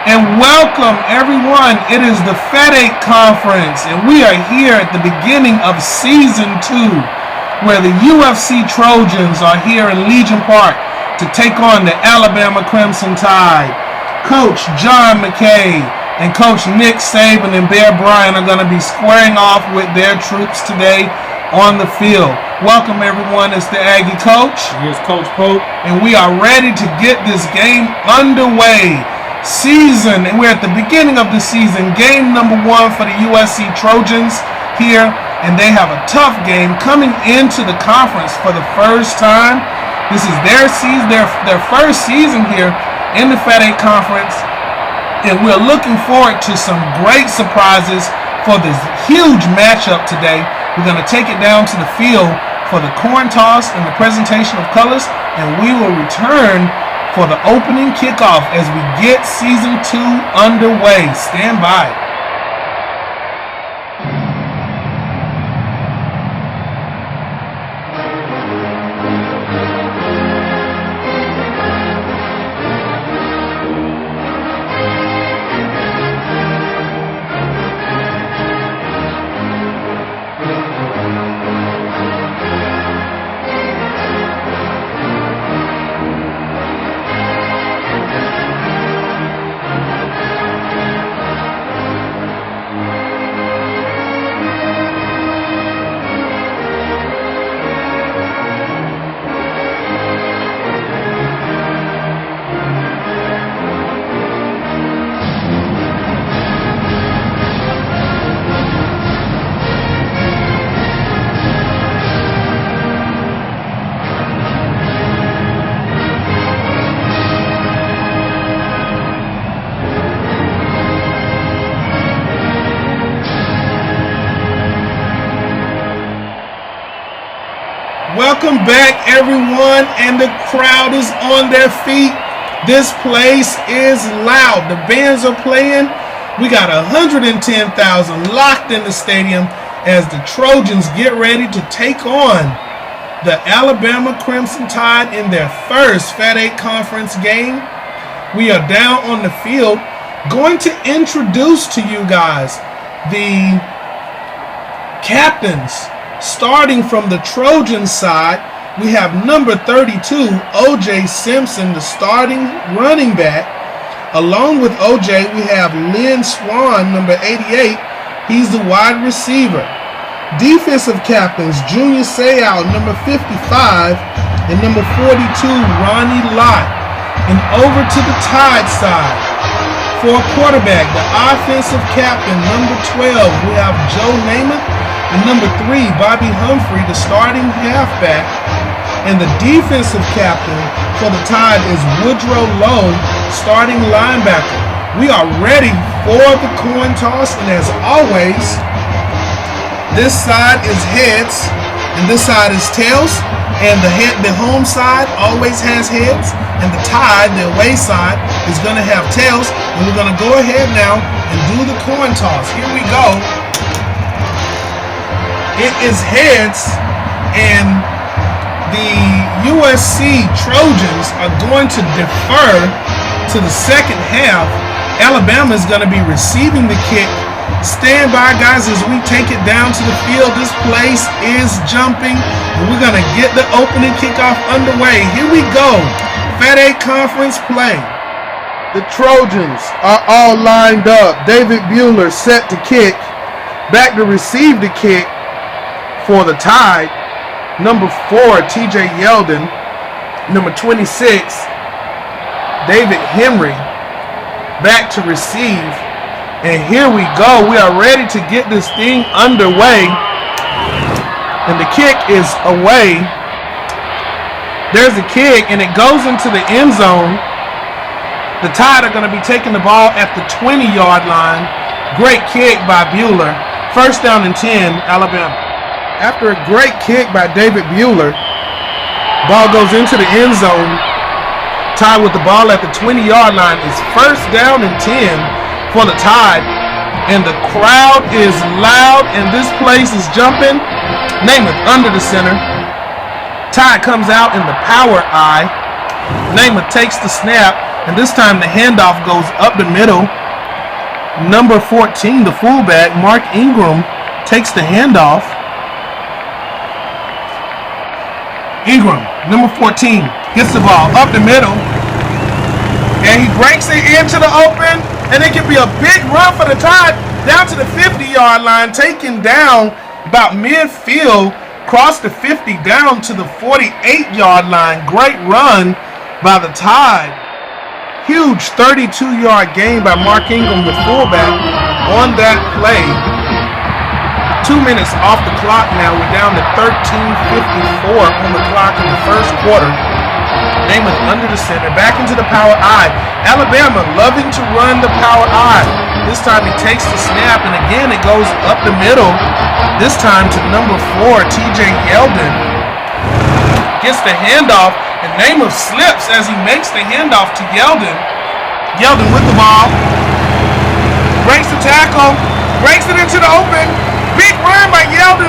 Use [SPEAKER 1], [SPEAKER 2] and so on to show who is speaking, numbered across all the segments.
[SPEAKER 1] And welcome everyone. It is the Fed8 Conference and we are here at the beginning of Season 2 where the UFC Trojans are here in Legion Park to take on the Alabama Crimson Tide. Coach John McKay and Coach Nick Saban and Bear Bryant are going to be squaring off with their troops today on the field. Welcome everyone. It's the Aggie Coach.
[SPEAKER 2] Here's Coach Pope.
[SPEAKER 1] And we are ready to get this game underway. We're at the beginning of the season. Game number 1 for the USC Trojans here. And they have a tough game coming into the conference for the first time. This is their season, their first season here in the Fed8 Conference. And we're looking forward to some great surprises for this huge matchup today. We're going to take it down to the field for the coin toss and the presentation of colors. And we will return for the opening kickoff as we get Season 2 underway. Stand by. Welcome back everyone, and the crowd is on their feet. This place is loud. The bands are playing. We got 110,000 locked in the stadium as the Trojans get ready to take on the Alabama Crimson Tide in their first Fed8 Conference game. We are down on the field going to introduce to you guys the captains. Starting from the Trojan side, we have number 32, O.J. Simpson, the starting running back. Along with O.J., we have Lynn Swan, number 88. He's the wide receiver. Defensive captains, Junior Seau, number 55, and number 42, Ronnie Lott. And over to the Tide side, for quarterback, the offensive captain, number 12, we have Joe Namath. And number 3, Bobby Humphrey, the starting halfback. And the defensive captain for the Tide is Woodrow Lowe, starting linebacker. We are ready for the coin toss, and as always, this side is heads and this side is tails. And the home side always has heads, and the Tide, the away side, is going to have tails. And we're going to go ahead now and do the coin toss. Here we go. It is heads, and the USC Trojans are going to defer to the second half. Alabama is going to be receiving the kick. Stand by, guys, as we take it down to the field. This place is jumping, and we're going to get the opening kickoff underway. Here we go. Fed8 Conference play. The Trojans are all lined up. David Bueller set to kick. Back to receive the kick. For the Tide, number 4, TJ Yeldon. Number 26, David Henry, back to receive. And here we go. We are ready to get this thing underway. And the kick is away. There's the kick, and it goes into the end zone. The Tide are going to be taking the ball at the 20-yard line. Great kick by Bueller. First down and 10, Alabama. After a great kick by David Bueller, ball goes into the end zone. Tide with the ball at the 20-yard line. Is first down and 10 for the Tide. And the crowd is loud, and this place is jumping. Namath under the center. Tide comes out in the power I. Namath takes the snap. And this time the handoff goes up the middle. Number 14, the fullback, Mark Ingram, takes the handoff. Ingram, number 14, gets the ball up the middle. And he breaks it into the open. And it can be a big run for the Tide down to the 50-yard line, taken down about midfield, cross the 50 down to the 48-yard line. Great run by the Tide. Huge 32-yard gain by Mark Ingram, the fullback, on that play. 2 minutes off the clock now. We're down to 13:54 on the clock in the first quarter. Namath under the center, back into the power I. Alabama loving to run the power I. This time he takes the snap, and again it goes up the middle. This time to number 4, TJ Yeldon. Gets the handoff, and Namath slips as he makes the handoff to Yeldon. Yeldon with the ball. Breaks the tackle. Breaks it into the open. Big run by Yeldon.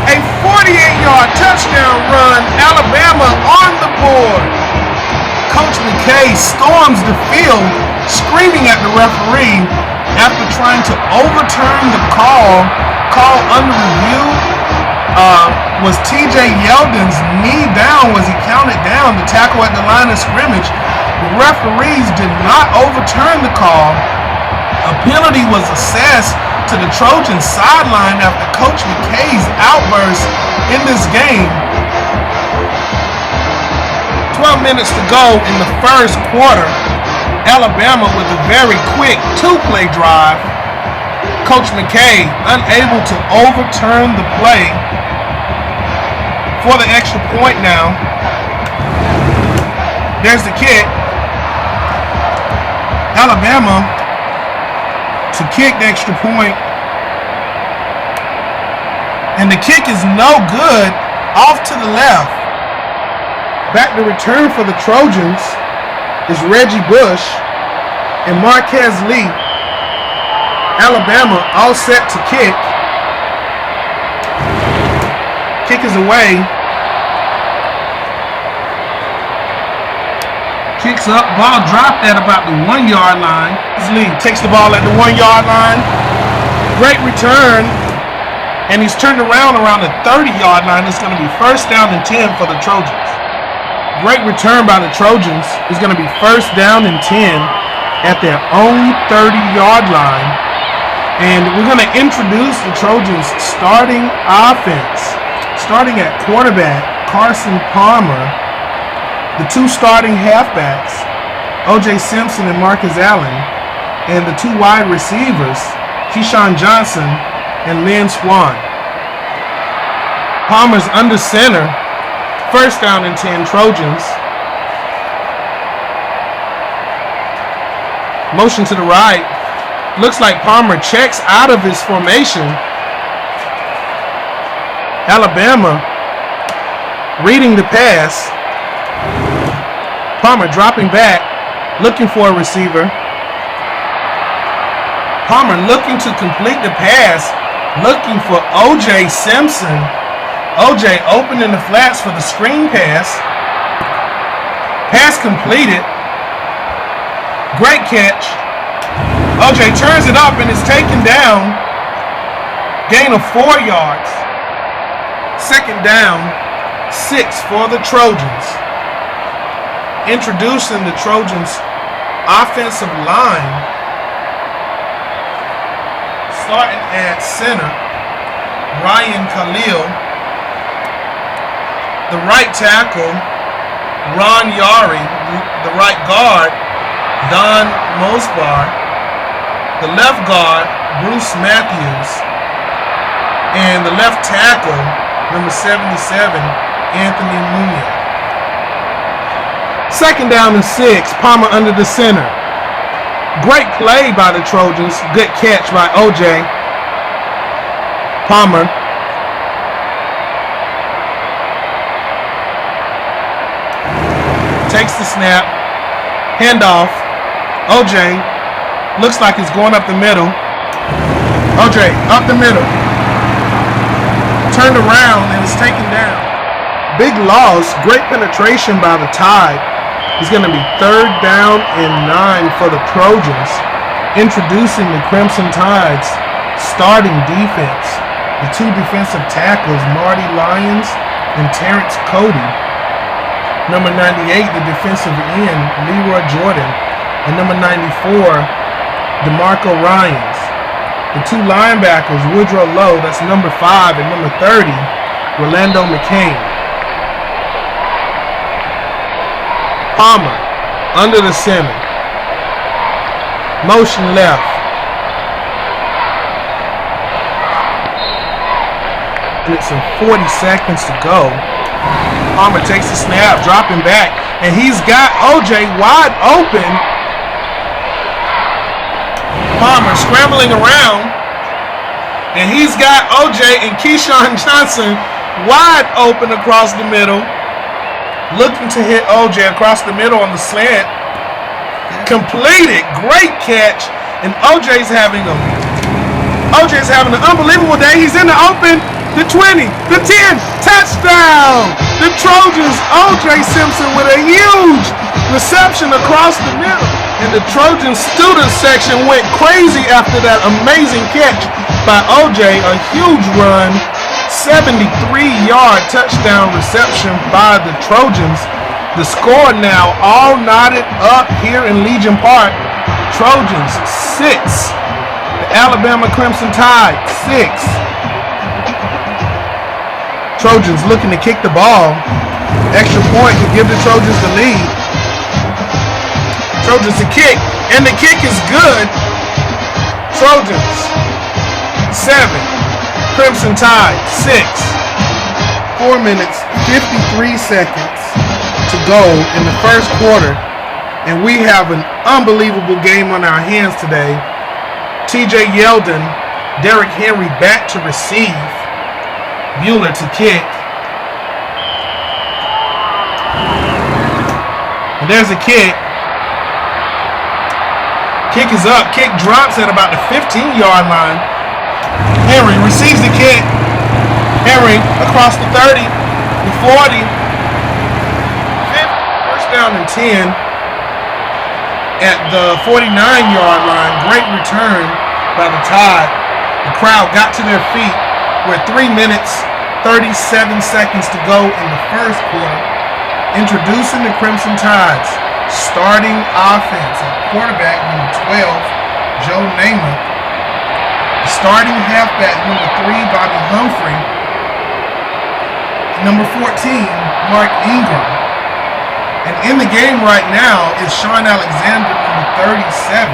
[SPEAKER 1] A 48-yard touchdown run. Alabama on the board. Coach McKay storms the field, screaming at the referee after trying to overturn the call under review. Was TJ Yeldon's knee down? Was he counted down? The tackle at the line of scrimmage. The referees did not overturn the call. A penalty was assessed to the Trojans sideline after Coach McKay's outburst in this game. 12 minutes to go in the first quarter. Alabama with a very quick 2-play drive. Coach McKay unable to overturn the play for the extra point now. There's the kick. Alabama to kick the extra point. And the kick is no good, off to the left. Back to return for the Trojans is Reggie Bush and Marquez Lee. Alabama all set to kick. Kick is away. Kicks up, ball dropped at about the 1-yard line. Lee takes the ball at the 1-yard line. Great return. And he's turned around the 30-yard line. It's going to be first down and 10 for the Trojans. Great return by the Trojans. It's going to be first down and 10 at their own 30-yard line. And we're going to introduce the Trojans' starting offense. Starting at quarterback, Carson Palmer. The 2 starting halfbacks, O.J. Simpson and Marcus Allen. And the 2 wide receivers, Keyshawn Johnson and Lynn Swann. Palmer's under center. First down and 10, Trojans. Motion to the right. Looks like Palmer checks out of his formation. Alabama reading the pass. Palmer dropping back, looking for a receiver. Palmer looking to complete the pass, looking for O.J. Simpson. O.J. open in the flats for the screen pass. Pass completed. Great catch. O.J. turns it up and is taken down. Gain of 4 yards. Second down, 6 for the Trojans. Introducing the Trojans' offensive line. Starting at center, Ryan Khalil. The right tackle, Ron Yari. The right guard, Don Mosbar. The left guard, Bruce Matthews. And the left tackle, number 77, Anthony Munoz. Second down and 6, Palmer under the center. Great play by the Trojans. Good catch by O.J. Palmer. Takes the snap. Handoff. O.J. looks like he's going up the middle. O.J. up the middle. Turned around and is taken down. Big loss. Great penetration by the Tide. It's going to be 3rd down and 9 for the Trojans. Introducing the Crimson Tide's starting defense. The 2 defensive tackles, Marty Lyons and Terrence Cody. Number 98, the defensive end, Leroy Jordan. And number 94, DeMarco Ryans. The 2 linebackers, Woodrow Lowe, that's number 5, and number 30, Rolando McCain. Palmer, under the center. Motion left. Minutes and 40 seconds to go. Palmer takes the snap, dropping back, and he's got OJ wide open. Palmer scrambling around, and he's got OJ and Keyshawn Johnson wide open across the middle, looking to hit OJ across the middle on the slant. Completed, great catch, and OJ's having an unbelievable day. He's in the open, the 20, the 10, touchdown! The Trojans, OJ Simpson with a huge reception across the middle. And the Trojan student section went crazy after that amazing catch by OJ. A huge run, 73-yard touchdown reception by the Trojans. The score now all knotted up here in Legion Park. Trojans 6. The Alabama Crimson Tide 6. Trojans looking to kick the ball. Extra point to give the Trojans the lead. Trojans to kick, and the kick is good. Trojans 7, Crimson Tide 6. 4 minutes 53 seconds to go in the first quarter, and we have an unbelievable game on our hands today. TJ Yeldon, Derrick Henry back to receive, Bueller to kick. And there's a kick. Kick is up. Kick drops at about the 15-yard line. Henry receives the kick. Henry across the 30, the 40. First down and 10 at the 49-yard line. Great return by the Tide. The crowd got to their feet with 3 minutes, 37 seconds to go in the first quarter. Introducing the Crimson Tide's starting offense at quarterback number 12, Joe Namath. The starting halfback number 3, Bobby Humphrey. Number 14, Mark Ingram. And in the game right now is Sean Alexander, number 37.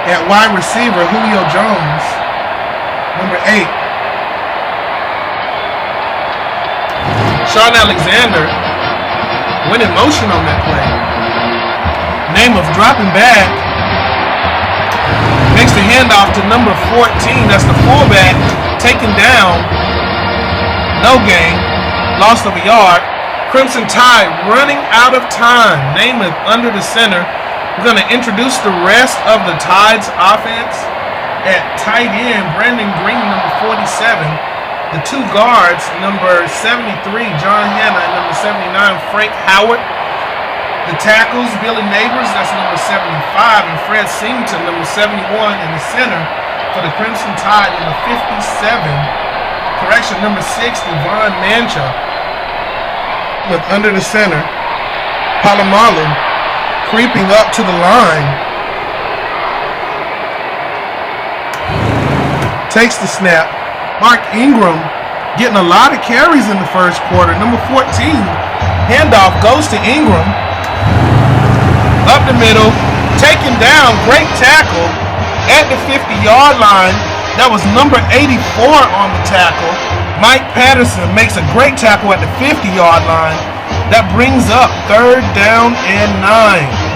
[SPEAKER 1] At wide receiver, Julio Jones, number 8. Sean Alexander went in motion on that play. Namath dropping back. Makes the handoff to number 14. That's the fullback. Taken down. No gain. Loss of a yard. Crimson Tide running out of time. Namath under the center. We're going to introduce the rest of the Tide's offense. At tight end, Brandon Green, number 47. The 2 guards, number 73, John Hanna, and number 79, Frank Howard. The tackles, Billy Neighbors, that's number 75, and Fred Singleton, number 71, in the center for the Crimson Tide, number 57. Number 60, Von Mancha. With under the center, Palomalu creeping up to the line. Takes the snap. Mark Ingram getting a lot of carries in the first quarter. Number 14, handoff goes to Ingram. Up the middle, taken down, great tackle at the 50-yard line. That was number 84 on the tackle. Mike Patterson makes a great tackle at the 50-yard line. That brings up 3rd down and 9.